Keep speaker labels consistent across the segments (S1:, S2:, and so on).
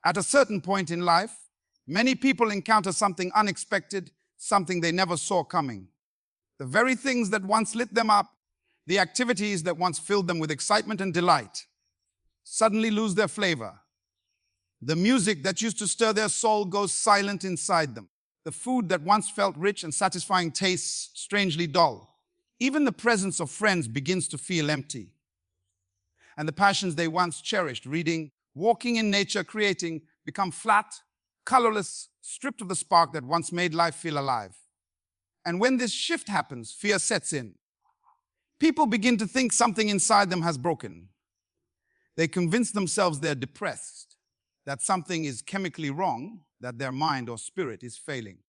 S1: At a certain point in life, many people encounter something unexpected, something they never saw coming. The very things that once lit them up, the activities that once filled them with excitement and delight, suddenly lose their flavor. The music that used to stir their soul goes silent inside them. The food that once felt rich and satisfying tastes strangely dull. Even the presence of friends begins to feel empty. And the passions they once cherished, reading, walking in nature, creating, become flat, colorless, stripped of the spark that once made life feel alive. And when this shift happens, fear sets in. People begin to think something inside them has broken. They convince themselves they're depressed, that something is chemically wrong, that their mind or spirit is failing.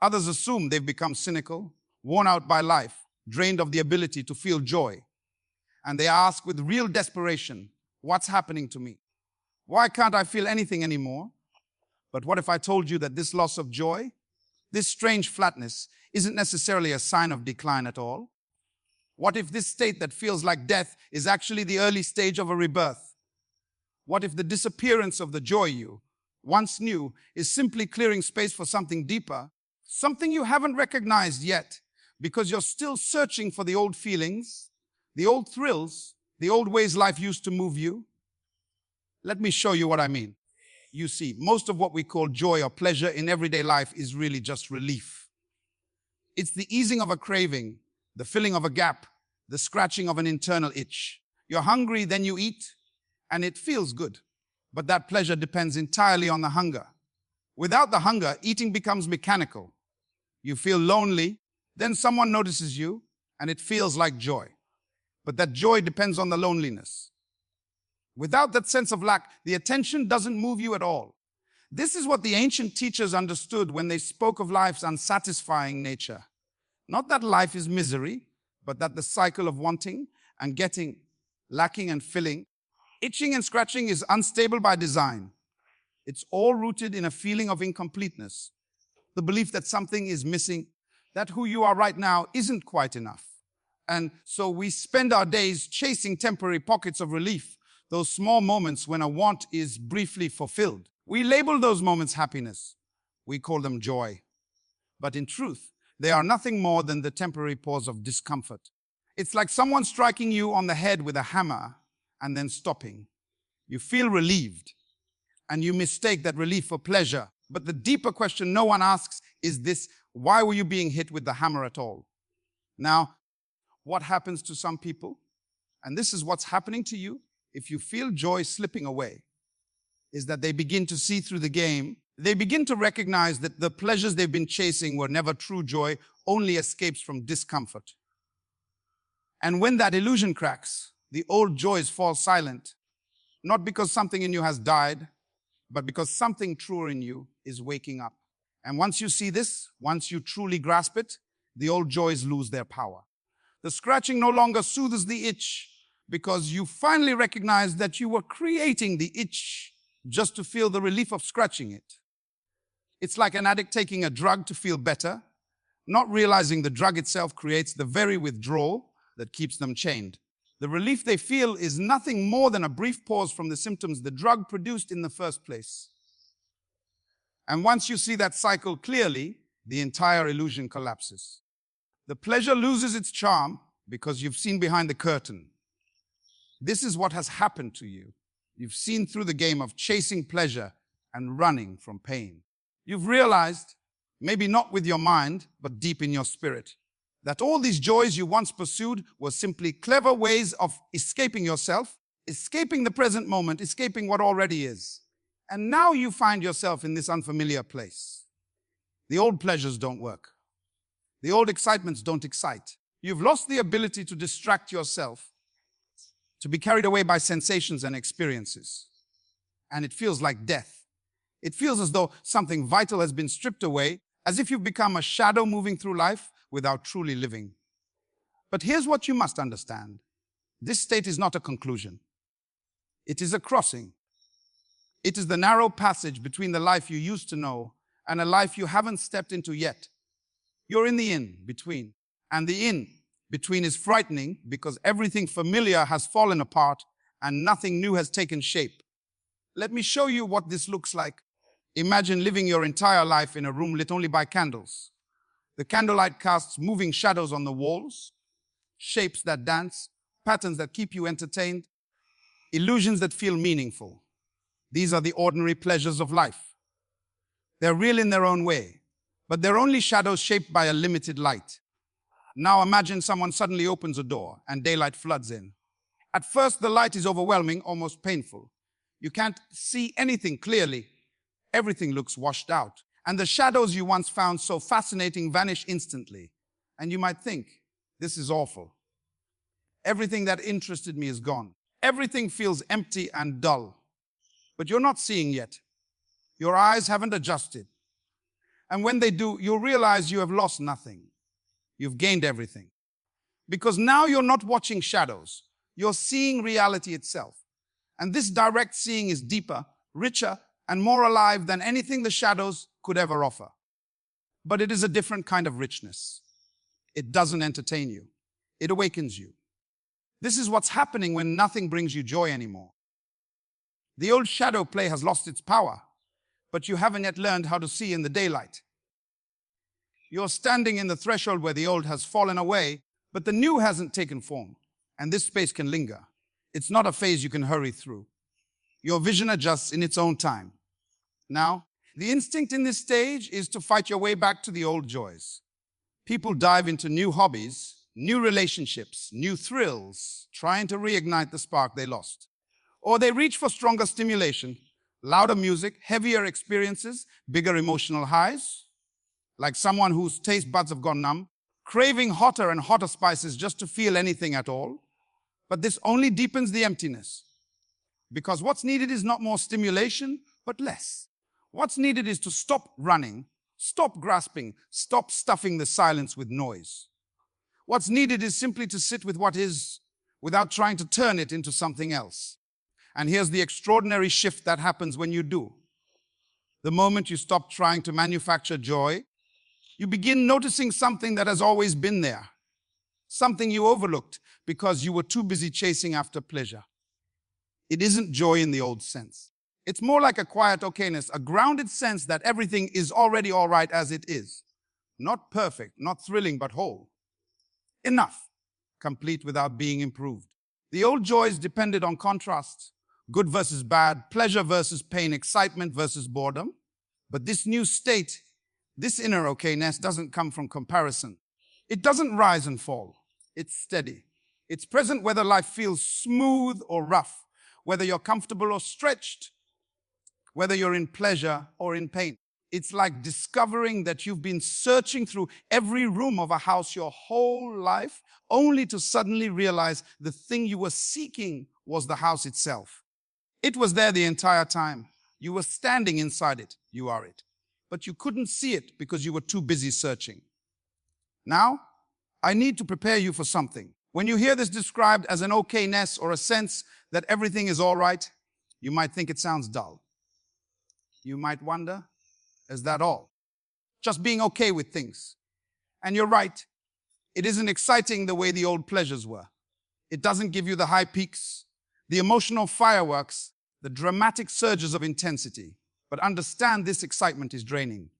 S1: Others assume they've become cynical, worn out by life, drained of the ability to feel joy. And they ask with real desperation, what's happening to me? Why can't I feel anything anymore? But what if I told you that this loss of joy, this strange flatness, isn't necessarily a sign of decline at all? What if this state that feels like death is actually the early stage of a rebirth? What if the disappearance of the joy you once knew is simply clearing space for something deeper, something you haven't recognized yet because you're still searching for the old feelings, the old thrills, the old ways life used to move you? Let me show you what I mean. You see, most of what we call joy or pleasure in everyday life is really just relief. It's the easing of a craving, the filling of a gap, the scratching of an internal itch. You're hungry, then you eat, and it feels good. But that pleasure depends entirely on the hunger. Without the hunger, eating becomes mechanical. You feel lonely, then someone notices you, and it feels like joy. But that joy depends on the loneliness. Without that sense of lack, the attention doesn't move you at all. This is what the ancient teachers understood when they spoke of life's unsatisfying nature. Not that life is misery, but that the cycle of wanting and getting, lacking and filling, itching and scratching is unstable by design. It's all rooted in a feeling of incompleteness, the belief that something is missing, that who you are right now isn't quite enough. And so we spend our days chasing temporary pockets of relief, those small moments when a want is briefly fulfilled. We label those moments happiness. We call them joy. But in truth, they are nothing more than the temporary pause of discomfort. It's like someone striking you on the head with a hammer and then stopping. You feel relieved, and you mistake that relief for pleasure. But the deeper question no one asks is this: why were you being hit with the hammer at all? Now, what happens to some people, and this is what's happening to you if you feel joy slipping away, is that they begin to see through the game. They begin to recognize that the pleasures they've been chasing were never true joy, only escapes from discomfort. And when that illusion cracks, the old joys fall silent, not because something in you has died, but because something truer in you is waking up. And once you see this, once you truly grasp it, the old joys lose their power. The scratching no longer soothes the itch because you finally recognize that you were creating the itch just to feel the relief of scratching it. It's like an addict taking a drug to feel better, not realizing the drug itself creates the very withdrawal that keeps them chained. The relief they feel is nothing more than a brief pause from the symptoms the drug produced in the first place. And once you see that cycle clearly, the entire illusion collapses. The pleasure loses its charm because you've seen behind the curtain. This is what has happened to you. You've seen through the game of chasing pleasure and running from pain. You've realized, maybe not with your mind, but deep in your spirit, that all these joys you once pursued were simply clever ways of escaping yourself, escaping the present moment, escaping what already is. And now you find yourself in this unfamiliar place. The old pleasures don't work. The old excitements don't excite. You've lost the ability to distract yourself, to be carried away by sensations and experiences. And it feels like death. It feels as though something vital has been stripped away, as if you've become a shadow moving through life without truly living. But here's what you must understand. This state is not a conclusion. It is a crossing. It is the narrow passage between the life you used to know and a life you haven't stepped into yet. You're in the in-between. And the in-between is frightening because everything familiar has fallen apart and nothing new has taken shape. Let me show you what this looks like. Imagine living your entire life in a room lit only by candles. The candlelight casts moving shadows on the walls, shapes that dance, patterns that keep you entertained, illusions that feel meaningful. These are the ordinary pleasures of life. They're real in their own way, but they're only shadows shaped by a limited light. Now imagine someone suddenly opens a door and daylight floods in. At first, the light is overwhelming, almost painful. You can't see anything clearly. Everything looks washed out. And the shadows you once found so fascinating vanish instantly. And you might think, this is awful. Everything that interested me is gone. Everything feels empty and dull. But you're not seeing yet. Your eyes haven't adjusted. And when they do, you'll realize you have lost nothing. You've gained everything. Because now you're not watching shadows. You're seeing reality itself. And this direct seeing is deeper, richer, and more alive than anything the shadows could ever offer. But it is a different kind of richness. It doesn't entertain you. It awakens you. This is what's happening when nothing brings you joy anymore. The old shadow play has lost its power, but you haven't yet learned how to see in the daylight. You're standing in the threshold where the old has fallen away, but the new hasn't taken form, and this space can linger. It's not a phase you can hurry through. Your vision adjusts in its own time. Now, the instinct in this stage is to fight your way back to the old joys. People dive into new hobbies, new relationships, new thrills, trying to reignite the spark they lost. Or they reach for stronger stimulation, louder music, heavier experiences, bigger emotional highs, like someone whose taste buds have gone numb, craving hotter and hotter spices just to feel anything at all. But this only deepens the emptiness. Because what's needed is not more stimulation, but less. What's needed is to stop running, stop grasping, stop stuffing the silence with noise. What's needed is simply to sit with what is, without trying to turn it into something else. And here's the extraordinary shift that happens when you do. The moment you stop trying to manufacture joy, you begin noticing something that has always been there. Something you overlooked because you were too busy chasing after pleasure. It isn't joy in the old sense. It's more like a quiet okayness, a grounded sense that everything is already all right as it is. Not perfect, not thrilling, but whole. Enough, complete without being improved. The old joys depended on contrasts, good versus bad, pleasure versus pain, excitement versus boredom. But this new state, this inner okayness, doesn't come from comparison. It doesn't rise and fall. It's steady. It's present whether life feels smooth or rough, whether you're comfortable or stretched, whether you're in pleasure or in pain. It's like discovering that you've been searching through every room of a house your whole life, only to suddenly realize the thing you were seeking was the house itself. It was there the entire time. You were standing inside it. You are it. But you couldn't see it because you were too busy searching. Now, I need to prepare you for something. When you hear this described as an okayness or a sense that everything is all right, you might think it sounds dull. You might wonder, is that all? Just being okay with things. And you're right, it isn't exciting the way the old pleasures were. It doesn't give you the high peaks, the emotional fireworks, the dramatic surges of intensity. But understand, this excitement is draining.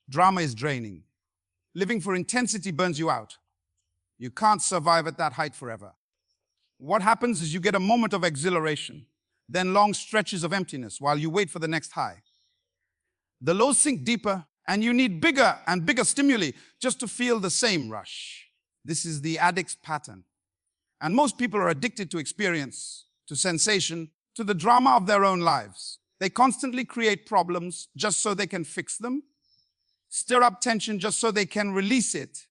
S1: Drama is draining. Living for intensity burns you out. You can't survive at that height forever. What happens is you get a moment of exhilaration, then long stretches of emptiness while you wait for the next high. The lows sink deeper, and you need bigger and bigger stimuli just to feel the same rush. This is the addict's pattern. And most people are addicted to experience, to sensation, to the drama of their own lives. They constantly create problems just so they can fix them, stir up tension just so they can release it,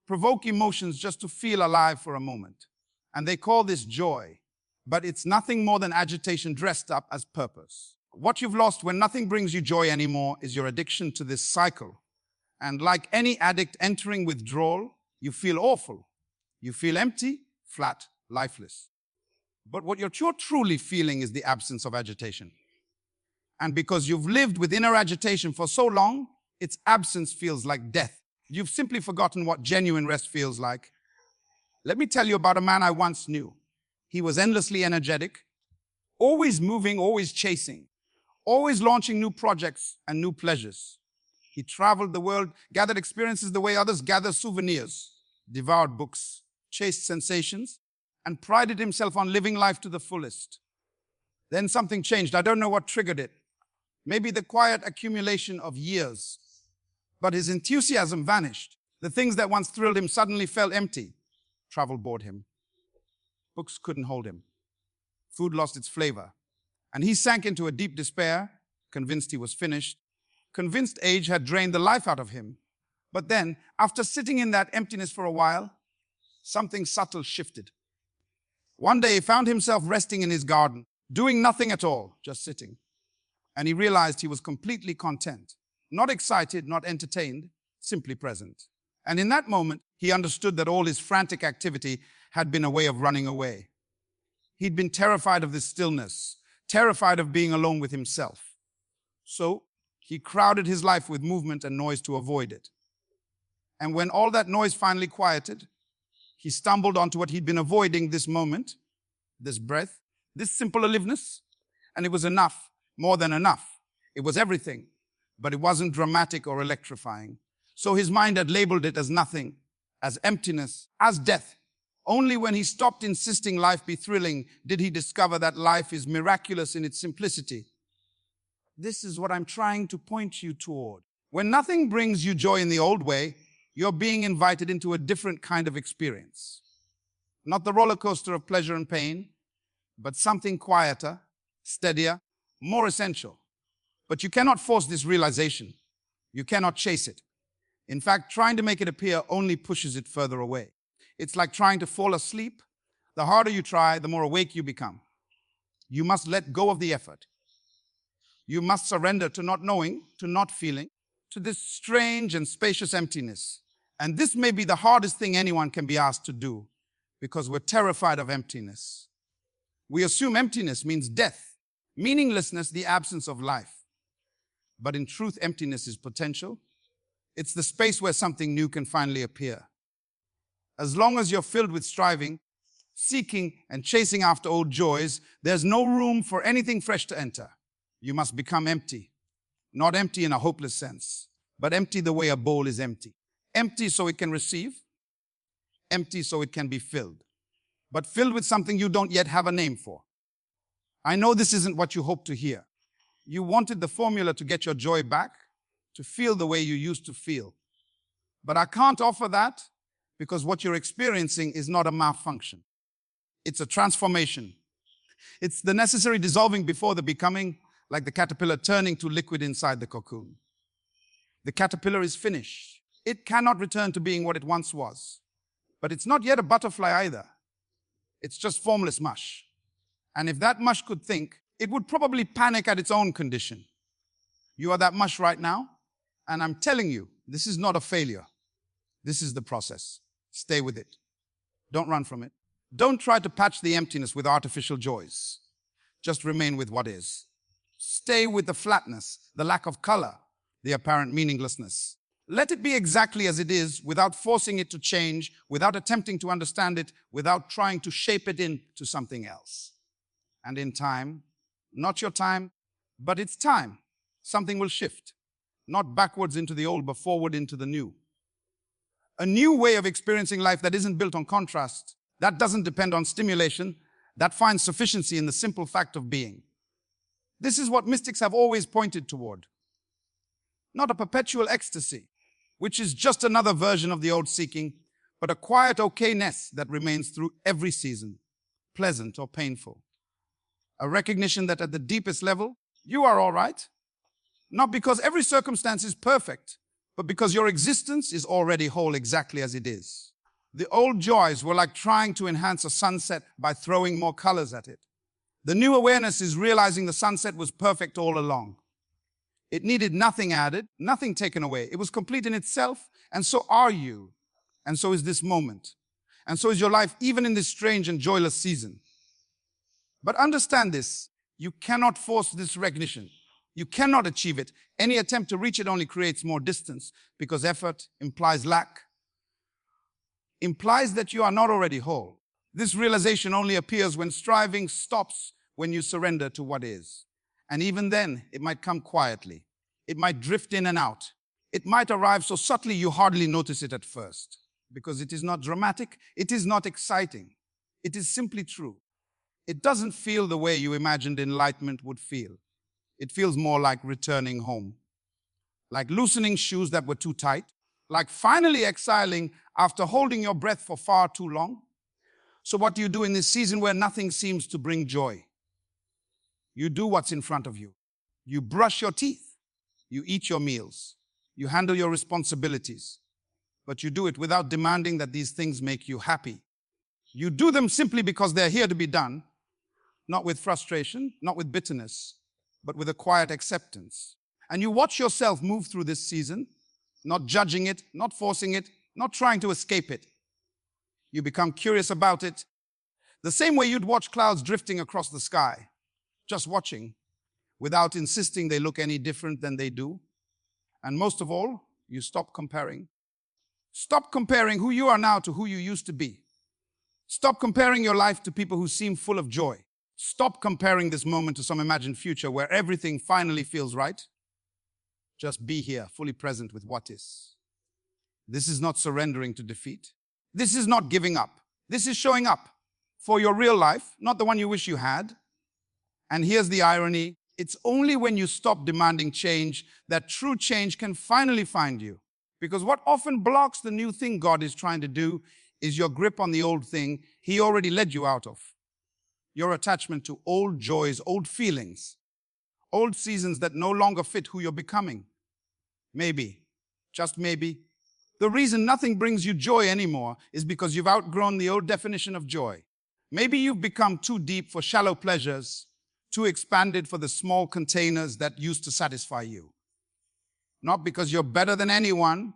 S1: provoke emotions just to feel alive for a moment. And they call this joy, but it's nothing more than agitation dressed up as purpose. What you've lost when nothing brings you joy anymore is your addiction to this cycle. And like any addict entering withdrawal, you feel awful. You feel empty, flat, lifeless. But what you're truly feeling is the absence of agitation. And because you've lived with inner agitation for so long, its absence feels like death. You've simply forgotten what genuine rest feels like. Let me tell you about a man I once knew. He was endlessly energetic, always moving, always chasing. always launching new projects and new pleasures. He traveled the world, gathered experiences the way others gather souvenirs, devoured books, chased sensations, and prided himself on living life to the fullest. Then something changed. I don't know what triggered it. Maybe the quiet accumulation of years. But his enthusiasm vanished. The things that once thrilled him suddenly felt empty. Travel bored him. Books couldn't hold him. Food lost its flavor. And he sank into a deep despair, convinced he was finished, convinced age had drained the life out of him. But then, after sitting in that emptiness for a while, something subtle shifted. One day he found himself resting in his garden, doing nothing at all, just sitting. And he realized he was completely content, not excited, not entertained, simply present. And in that moment, he understood that all his frantic activity had been a way of running away. He'd been terrified of this stillness, terrified of being alone with himself. So he crowded his life with movement and noise to avoid it. And when all that noise finally quieted, he stumbled onto what he'd been avoiding, this moment, this breath, this simple aliveness. And it was enough, more than enough. It was everything, but it wasn't dramatic or electrifying. So his mind had labeled it as nothing, as emptiness, as death. Only when he stopped insisting life be thrilling did he discover that life is miraculous in its simplicity. This is what I'm trying to point you toward. When nothing brings you joy in the old way, you're being invited into a different kind of experience. Not the roller coaster of pleasure and pain, but something quieter, steadier, more essential. But you cannot force this realization. You cannot chase it. In fact, trying to make it appear only pushes it further away. It's like trying to fall asleep. The harder you try, the more awake you become. You must let go of the effort. You must surrender to not knowing, to not feeling, to this strange and spacious emptiness. And this may be the hardest thing anyone can be asked to do, because we're terrified of emptiness. We assume emptiness means death, meaninglessness, the absence of life. But in truth, emptiness is potential. It's the space where something new can finally appear. As long as you're filled with striving, seeking, and chasing after old joys, there's no room for anything fresh to enter. You must become empty. Not empty in a hopeless sense, but empty the way a bowl is empty. Empty so it can receive, empty so it can be filled, but filled with something you don't yet have a name for. I know this isn't what you hoped to hear. You wanted the formula to get your joy back, to feel the way you used to feel. But I can't offer that because what you're experiencing is not a malfunction. It's a transformation. It's the necessary dissolving before the becoming, like the caterpillar turning to liquid inside the cocoon. The caterpillar is finished. It cannot return to being what it once was. But it's not yet a butterfly either. It's just formless mush. And if that mush could think, it would probably panic at its own condition. You are that mush right now, and I'm telling you, this is not a failure. This is the process. Stay with it. Don't run from it. Don't try to patch the emptiness with artificial joys. Just remain with what is. Stay with the flatness, the lack of color, the apparent meaninglessness. Let it be exactly as it is without forcing it to change, without attempting to understand it, without trying to shape it into something else. And in time, not your time, but it's time, something will shift. Not backwards into the old, but forward into the new. A new way of experiencing life that isn't built on contrast, that doesn't depend on stimulation, that finds sufficiency in the simple fact of being. This is what mystics have always pointed toward. Not a perpetual ecstasy, which is just another version of the old seeking, but a quiet okayness that remains through every season, pleasant or painful. A recognition that at the deepest level, you are all right. Not because every circumstance is perfect, but because your existence is already whole exactly as it is. The old joys were like trying to enhance a sunset by throwing more colors at it. The new awareness is realizing the sunset was perfect all along. It needed nothing added, nothing taken away. It was complete in itself, and so are you. And so is this moment. And so is your life, even in this strange and joyless season. But understand this, you cannot force this recognition. You cannot achieve it. Any attempt to reach it only creates more distance, because effort implies lack, implies that you are not already whole. This realization only appears when striving stops, when you surrender to what is. And even then, it might come quietly. It might drift in and out. It might arrive so subtly you hardly notice it at first, because it is not dramatic, it is not exciting. It is simply true. It doesn't feel the way you imagined enlightenment would feel. It feels more like returning home, like loosening shoes that were too tight, like finally exiling after holding your breath for far too long. So what do you do in this season where nothing seems to bring joy? You do what's in front of you. You brush your teeth. You eat your meals. You handle your responsibilities. But you do it without demanding that these things make you happy. You do them simply because they're here to be done, not with frustration, not with bitterness, but with a quiet acceptance. And you watch yourself move through this season, not judging it, not forcing it, not trying to escape it. You become curious about it, the same way you'd watch clouds drifting across the sky, just watching, without insisting they look any different than they do. And most of all, you stop comparing. Stop comparing who you are now to who you used to be. Stop comparing your life to people who seem full of joy. Stop comparing this moment to some imagined future where everything finally feels right. Just be here, fully present with what is. This is not surrendering to defeat. This is not giving up. This is showing up for your real life, not the one you wish you had. And here's the irony. It's only when you stop demanding change that true change can finally find you. Because what often blocks the new thing God is trying to do is your grip on the old thing He already led you out of. Your attachment to old joys, old feelings, old seasons that no longer fit who you're becoming. Maybe, just maybe, the reason nothing brings you joy anymore is because you've outgrown the old definition of joy. Maybe you've become too deep for shallow pleasures, too expanded for the small containers that used to satisfy you. Not because you're better than anyone,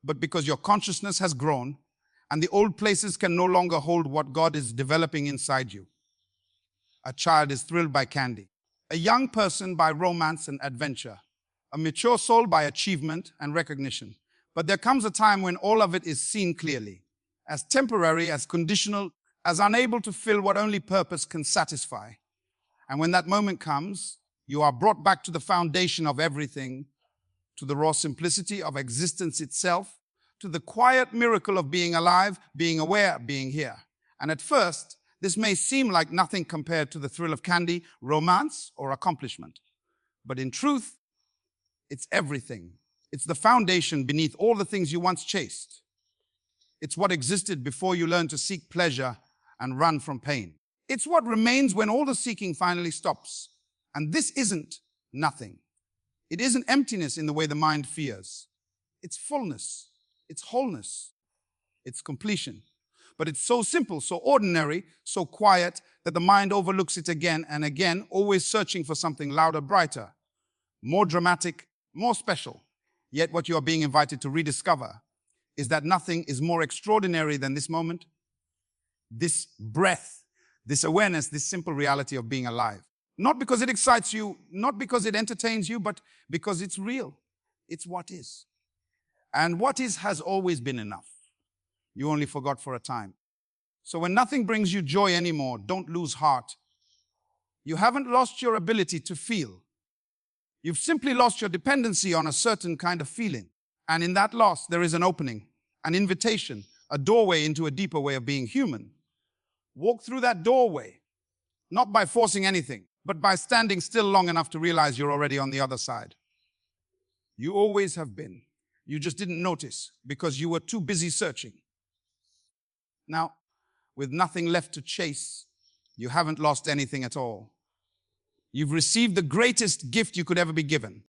S1: but because your consciousness has grown and the old places can no longer hold what God is developing inside you. A child is thrilled by candy, a young person by romance and adventure, a mature soul by achievement and recognition. But there comes a time when all of it is seen clearly, as temporary, as conditional, as unable to fill what only purpose can satisfy. And when that moment comes, you are brought back to the foundation of everything, to the raw simplicity of existence itself, to the quiet miracle of being alive, being aware, being here. And at first, this may seem like nothing compared to the thrill of candy, romance, or accomplishment. But in truth, it's everything. It's the foundation beneath all the things you once chased. It's what existed before you learned to seek pleasure and run from pain. It's what remains when all the seeking finally stops. And this isn't nothing. It isn't emptiness in the way the mind fears. It's fullness. It's wholeness. It's completion. But it's so simple, so ordinary, so quiet that the mind overlooks it again and again, always searching for something louder, brighter, more dramatic, more special. Yet what you are being invited to rediscover is that nothing is more extraordinary than this moment, this breath, this awareness, this simple reality of being alive. Not because it excites you, not because it entertains you, but because it's real. It's what is. And what is has always been enough. You only forgot for a time. So when nothing brings you joy anymore, don't lose heart. You haven't lost your ability to feel. You've simply lost your dependency on a certain kind of feeling. And in that loss, there is an opening, an invitation, a doorway into a deeper way of being human. Walk through that doorway, not by forcing anything, but by standing still long enough to realize you're already on the other side. You always have been. You just didn't notice because you were too busy searching. Now, with nothing left to chase, you haven't lost anything at all. You've received the greatest gift you could ever be given.